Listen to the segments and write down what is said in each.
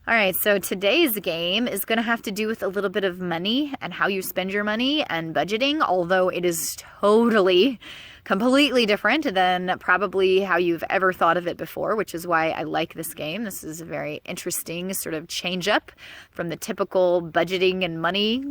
All right, so today's game is going to have to do with a little bit of money and how you spend your money and budgeting, although it is totally, completely different than probably how you've ever thought of it before, which is why I like this game. This is a very interesting sort of change up from the typical budgeting and money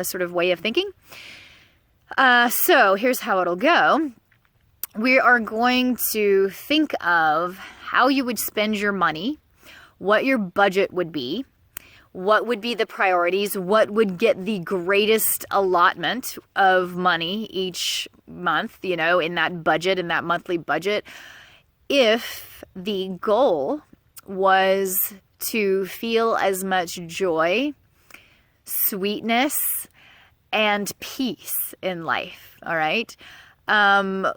sort of way of thinking. So here's how it'll go. We are going to think of how you would spend your money, what your budget would be, what would be the priorities, what would get the greatest allotment of money each month, in that budget, in that monthly budget, if the goal was to feel as much joy, sweetness, and peace in life, all right?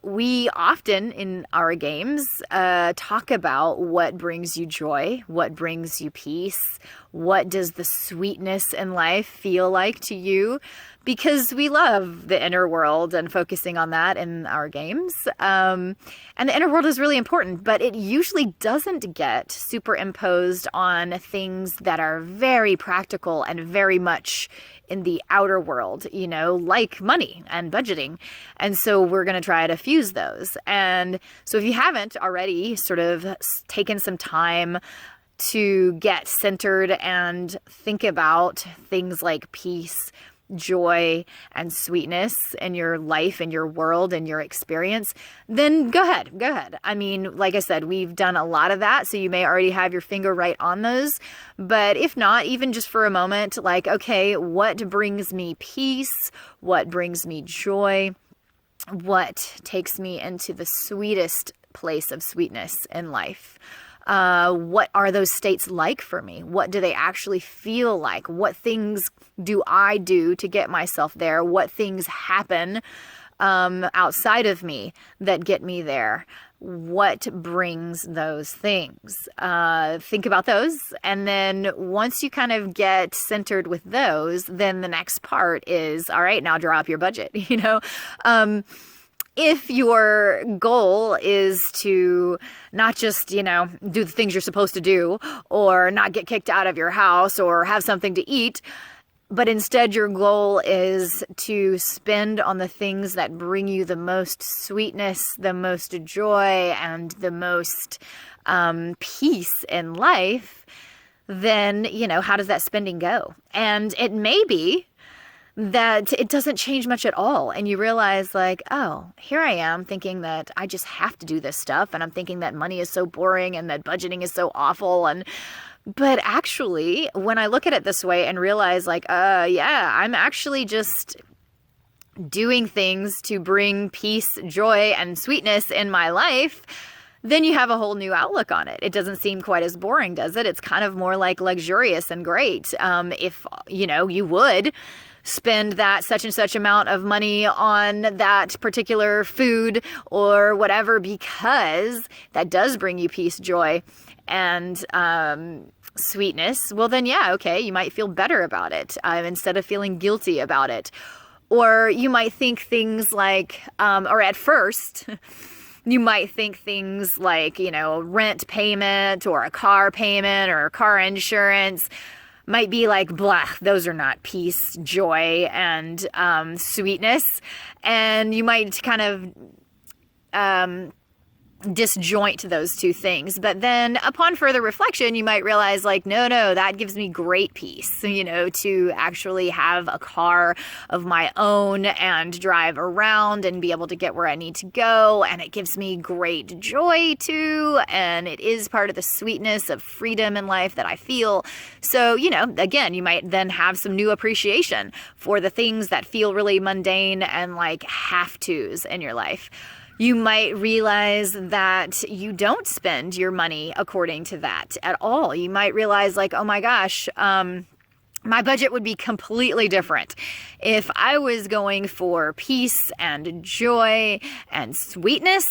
We often in our games talk about what brings you joy, what brings you peace, what does the sweetness in life feel like to you, because we love the inner world and focusing on that in our games. And the inner world is really important, but it usually doesn't get superimposed on things that are very practical and very much in the outer world, like money and budgeting. And so we're going to try to fuse those. And so if you haven't already sort of taken some time to get centered and think about things like peace, joy, and sweetness in your life, in your world, in your experience, then go ahead. I mean, like I said, we've done a lot of that, so you may already have your finger right on those. But if not, even just for a moment, like, okay, what brings me peace? What brings me joy? What takes me into the sweetest place of sweetness in life? What are those states like for me? What do they actually feel like? What things do I do to get myself there? What things happen outside of me that get me there? What brings those things? Think about those. And then once you kind of get centered with those, then the next part is, all right, now draw up your budget, If your goal is to not just, do the things you're supposed to do or not get kicked out of your house or have something to eat, but instead your goal is to spend on the things that bring you the most sweetness, the most joy, and the most peace in life, then, how does that spending go? And it may be that it doesn't change much at all. And you realize like, oh, here I am thinking that I just have to do this stuff. And I'm thinking that money is so boring and that budgeting is so awful. But actually, when I look at it this way and realize like, I'm actually just doing things to bring peace, joy, and sweetness in my life, then you have a whole new outlook on it. It doesn't seem quite as boring, does it? It's kind of more like luxurious and great. If, you would spend that such and such amount of money on that particular food or whatever, because that does bring you peace, joy, and sweetness, well then, you might feel better about it instead of feeling guilty about it. Or you might think things like, or at first, you might think things like, rent payment or a car payment or car insurance might be like, blah, those are not peace, joy, and sweetness. And you might kind of disjoint those two things. But then upon further reflection, you might realize like, no, that gives me great peace, to actually have a car of my own and drive around and be able to get where I need to go. And it gives me great joy too. And it is part of the sweetness of freedom in life that I feel. So, again, you might then have some new appreciation for the things that feel really mundane and like have-tos in your life. You might realize that you don't spend your money according to that at all. You might realize like, oh my gosh, my budget would be completely different if I was going for peace and joy and sweetness.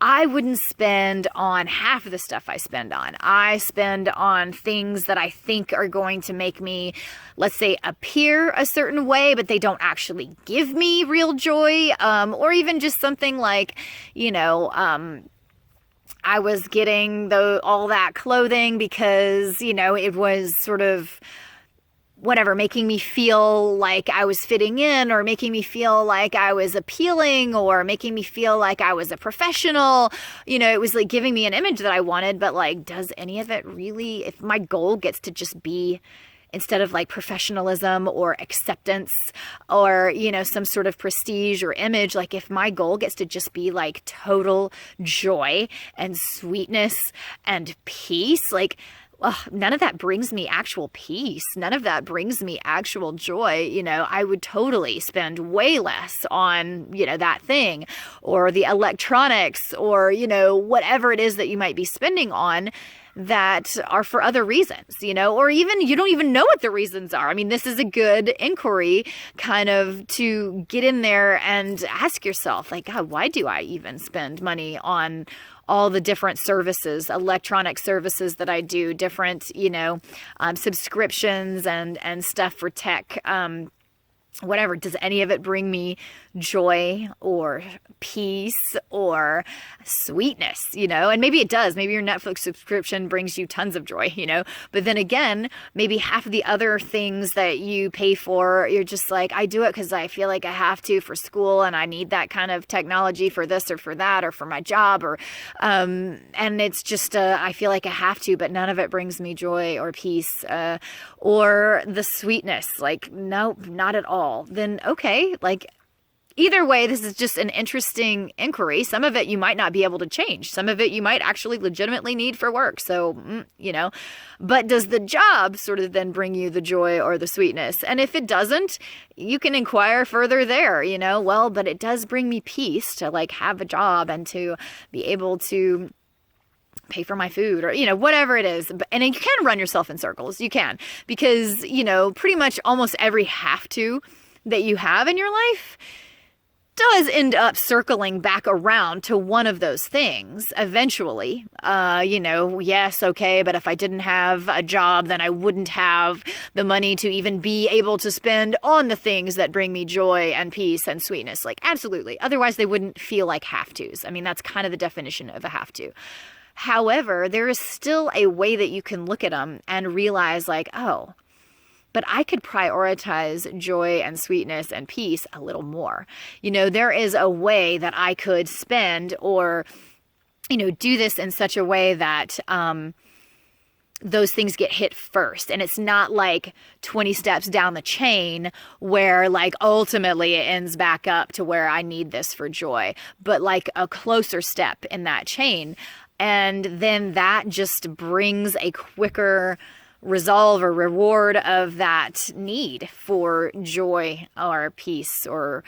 I wouldn't spend on half of the stuff I spend on. I spend on things that I think are going to make me, let's say, appear a certain way, but they don't actually give me real joy. Or even just something like, I was getting all that clothing because, it was sort of whatever, making me feel like I was fitting in, or making me feel like I was appealing, or making me feel like I was a professional. It was like giving me an image that I wanted, but like, does any of it really, if my goal gets to just be, instead of like professionalism or acceptance or, some sort of prestige or image, like if my goal gets to just be like total joy and sweetness and peace, like, none of that brings me actual peace. None of that brings me actual joy. I would totally spend way less on, that thing or the electronics or, whatever it is that you might be spending on that are for other reasons, or even you don't even know what the reasons are. I mean, this is a good inquiry kind of to get in there and ask yourself, like, God, why do I even spend money on all the different services, electronic services that I do, different, subscriptions and stuff for tech, whatever. Does any of it bring me joy or peace or sweetness, and maybe it does. Maybe your Netflix subscription brings you tons of joy, but then again, maybe half of the other things that you pay for, you're just like, I do it because I feel like I have to for school and I need that kind of technology for this or for that or for my job or, and it's just, I feel like I have to, but none of it brings me joy or peace, or the sweetness, like, nope, not at all. Then okay, like, either way, this is just an interesting inquiry. Some of it you might not be able to change. Some of it you might actually legitimately need for work. So, but does the job sort of then bring you the joy or the sweetness? And if it doesn't, you can inquire further there, well, but it does bring me peace to like have a job and to be able to pay for my food or, whatever it is. And you can run yourself in circles. You can, because, pretty much almost every have to that you have in your life does end up circling back around to one of those things eventually. Yes, okay, but if I didn't have a job, then I wouldn't have the money to even be able to spend on the things that bring me joy and peace and sweetness. Like, absolutely. Otherwise, they wouldn't feel like have-tos. I mean, that's kind of the definition of a have-to. However, there is still a way that you can look at them and realize like, oh, but I could prioritize joy and sweetness and peace a little more. There is a way that I could spend or, do this in such a way that those things get hit first. And it's not like 20 steps down the chain where like ultimately it ends back up to where I need this for joy, but like a closer step in that chain. And then that just brings a quicker resolve or reward of that need for joy or peace or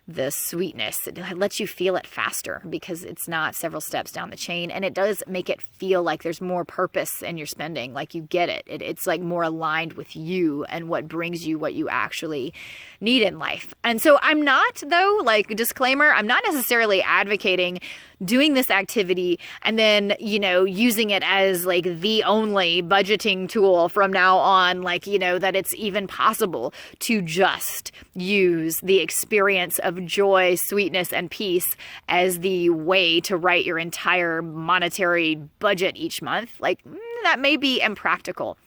the sweetness. It lets you feel it faster because it's not several steps down the chain, and it does make it feel like there's more purpose in your spending, like you get it. It's like more aligned with you and what brings you what you actually need in life. And so I'm not, though, like, disclaimer, I'm not necessarily advocating doing this activity and then, using it as like the only budgeting tool from now on, like, that it's even possible to just use the experience of joy, sweetness, and peace as the way to write your entire monetary budget each month. Like, that may be impractical.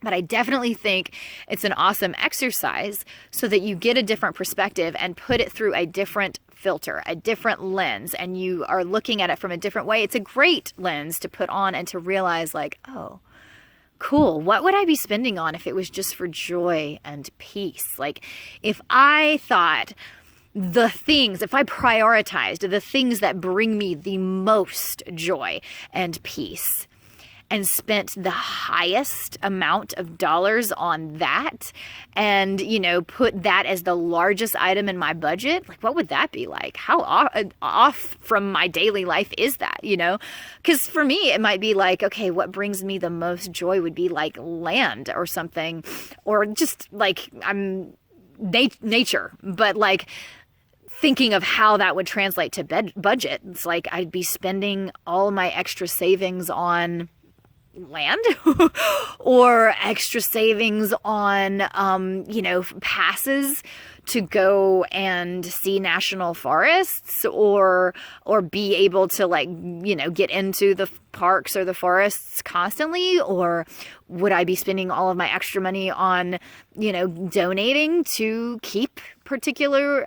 But I definitely think it's an awesome exercise so that you get a different perspective and put it through a different filter, a different lens, and you are looking at it from a different way. It's a great lens to put on and to realize like, oh, cool. What would I be spending on if it was just for joy and peace? Like, if I thought if I prioritized the things that bring me the most joy and peace, and spent the highest amount of dollars on that and, put that as the largest item in my budget, like, what would that be like? How off from my daily life is that, Because for me, it might be like, okay, what brings me the most joy would be like land or something, or just like nature, but like thinking of how that would translate to budget. It's like I'd be spending all my extra savings on land or extra savings on, passes to go and see national forests or be able to get into the parks or the forests constantly? Or would I be spending all of my extra money on, donating to keep particular,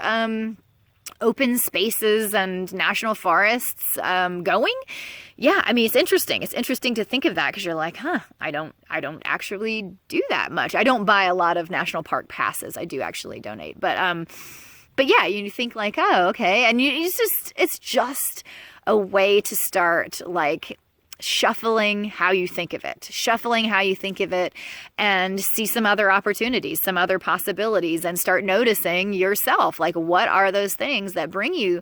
open spaces and national forests going? Yeah, I mean, it's interesting. It's interesting to think of that because you're like, I don't actually do that much. I don't buy a lot of national park passes. I do actually donate. But yeah, you think like, oh, okay. And it's just a way to start shuffling how you think of it, and see some other opportunities, some other possibilities, and start noticing yourself. What are those things that bring you?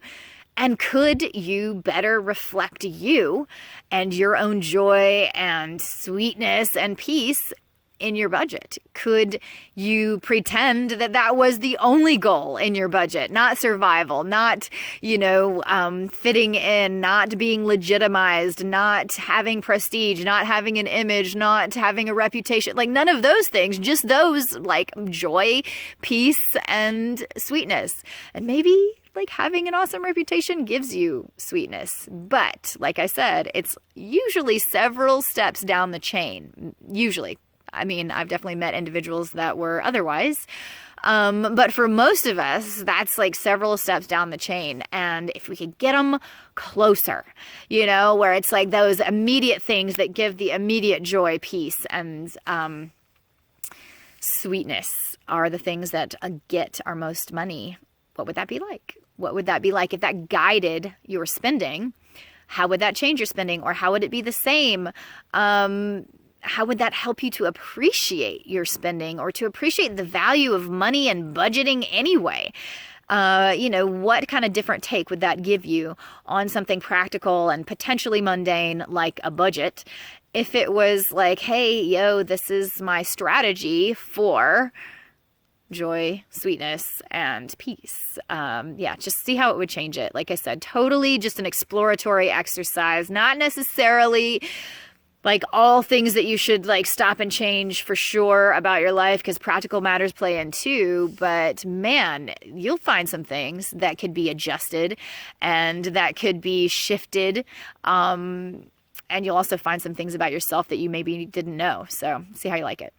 And could you better reflect you and your own joy and sweetness and peace in your budget? Could you pretend that was the only goal in your budget? Not survival, not, fitting in, not being legitimized, not having prestige, not having an image, not having a reputation, none of those things, just those joy, peace, and sweetness. And maybe having an awesome reputation gives you sweetness. But like I said, it's usually several steps down the chain. Usually. I mean, I've definitely met individuals that were otherwise. But for most of us, that's several steps down the chain. And if we could get them closer, where it's those immediate things that give the immediate joy, peace, and sweetness are the things that get our most money. What would that be like? What would that be like if that guided your spending? How would that change your spending? Or how would it be the same? How would that help you to appreciate your spending or to appreciate the value of money and budgeting anyway? What kind of different take would that give you on something practical and potentially mundane like a budget? If it was hey, this is my strategy for joy, sweetness, and peace. Just see how it would change it. Like I said, totally just an exploratory exercise, not necessarily all things that you should stop and change for sure about your life, because practical matters play in too. But man, you'll find some things that could be adjusted and that could be shifted. And you'll also find some things about yourself that you maybe didn't know. So see how you like it.